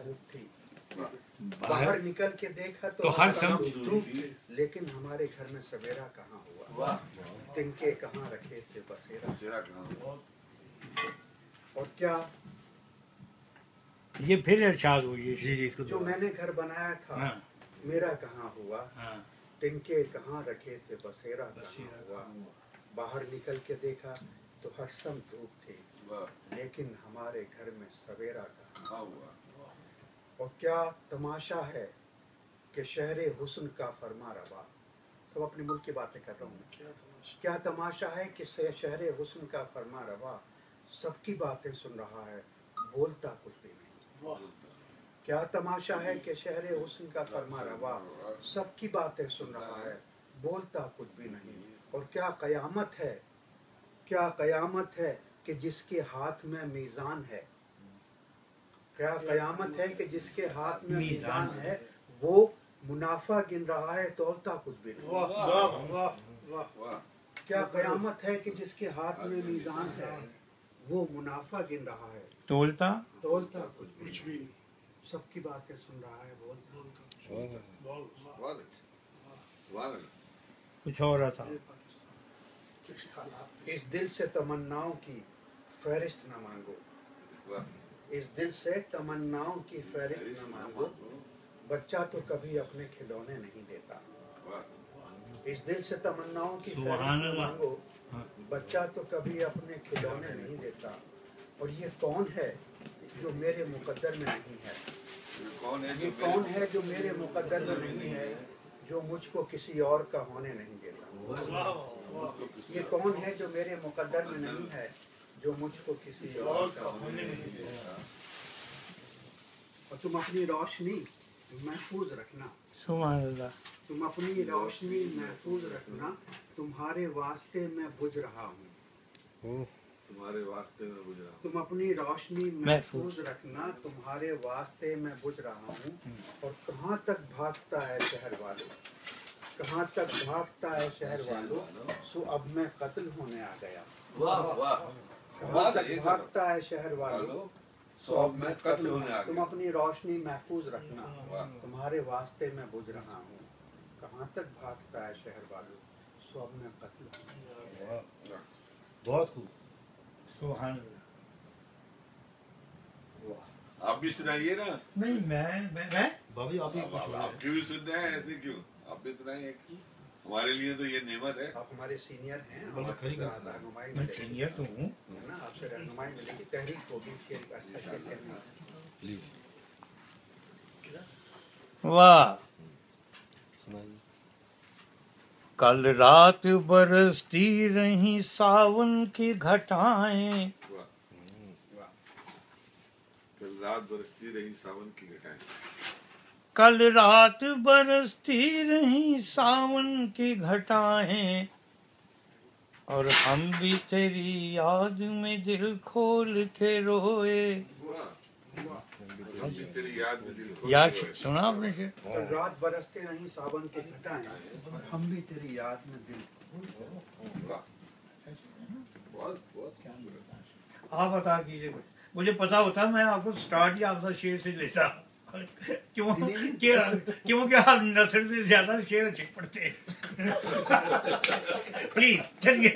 धूप थी, बाहर निकल के देखा तो हर समय धूप, लेकिन हमारे घर में सवेरा कहाँ हुआ, तिनके कहाँ रखे थे बसेरा कहाँ हुआ। और क्या ये फिर इरशाद हुई जी जी, इसको जो मैंने घर बनाया था, हाँ। मेरा कहाँ हुआ, हाँ। तिनके कहाँ रखे थे बसेरा कहाँ हुआ। बाहर निकल के देखा तो हर समय धूप थी, लेकिन हमारे घर में सवेरा कहाँ हुआ। और क्या तमाशा है कि शहरे हुस्न का फरमा रवा, सब अपने मुल्क की बातें कर रहा हूँ। क्या तमाशा है कि शहरे हुस्न का फरमा रवा, सबकी बातें सुन रहा है, बोलता कुछ भी नहीं। क्या तमाशा है कि शहरे हुस्न का फरमा रवा, सबकी बातें सुन रहा है, बोलता कुछ भी नहीं। और क्या कयामत है, क्या कयामत है कि जिसके हाथ में मीज़ान है, क्या कयामत है कि जिसके हाथ में मीज़ान है, वो मुनाफा गिन रहा है, तौलता कुछ भी नहीं। क्या कयामत है कि जिसके हाथ में मीज़ान है, वो मुनाफा गिन रहा है, तोलता कुछ भी नहीं। सबकी बातें सुन रहा है, बोलता कुछ और था। इस दिल से तमन्नाओं की फहरिस्त न मांगो, इस दिल से तमन्नाओं की फहरिस्त न मांगो, बच्चा तो कभी अपने खिलौने नहीं देता। इस दिल से तमन्नाओं की फहरिस्त न मांगो, बच्चा तो कभी अपने खिलौने नहीं देता। और ये कौन है जो मेरे मुकद्दर में नहीं है, ये कौन है जो मेरे मुकद्दर में नहीं है, जो मुझको किसी और का होने नहीं देता। ये कौन है जो मेरे मुकद्दर में नहीं है, जो मुझको किसी और का होने नहीं देता। और तुम अपनी रोशनी महफूज रखना, सुभान अल्लाह, तुम अपनी रोशनी महफूज रखना, तुम्हारे वास्ते मैं बुझ रहा हूँ, तुम्हारे वास्ते में बुझ रहा हूँ। तुम अपनी रोशनी महफूज रखना, तुम्हारे वास्ते मैं बुझ रहा हूँ। और कहाँ तक भागता है शहर वालों, कहाँ तक भागता है शहर वालों, सो अब मैं कत्ल होने आ गया। कहाँ तक भागता है शहर वालों, सो अब मैं कत्ल होने आ गया। तुम अपनी रोशनी महफूज रखना, तुम्हारे वास्ते मैं बुझ रहा हूँ। कहाँ तक भागता है शहर वालों, सो अब मैं कत्ल होने आ गया। बहुत खूब। सुभान अल्लाह। आप भी सुनाइए ना। नहीं मैं भाभी आप ही कुछ हो आप क्यों भी सुन रहे हैं, ऐसे क्यों? आप भी सुनाइए, हमारे लिए तो ये नेमत है। आप हमारे सीनियर हैं, मैं सीनियर तो हूँ ना, आपसे रहनुमाई मिलेगी, तहरीक होगी, शेर का अच्छा शेर कहना। वाह। कल रात बरसती रही सावन की घटाएं, कल रात बरसती रही सावन की घटाएं, कल रात बरसती रही सावन की घटाएं, और हम भी तेरी याद में दिल खोल के रोए। तेरी याद में दिल याद सुना आपने से? कल रात बरसते नहीं सावन के घटाएं, और हम भी तेरी याद में दिल। बहुत आप बता दीजिए कुछ, मुझे पता होता मैं आपको स्टार्ट ही आपका शेर से लेता। क्योंकि आप नसर से ज्यादा शेर अच्छे पढ़ते हैं। प्लीज चलिए।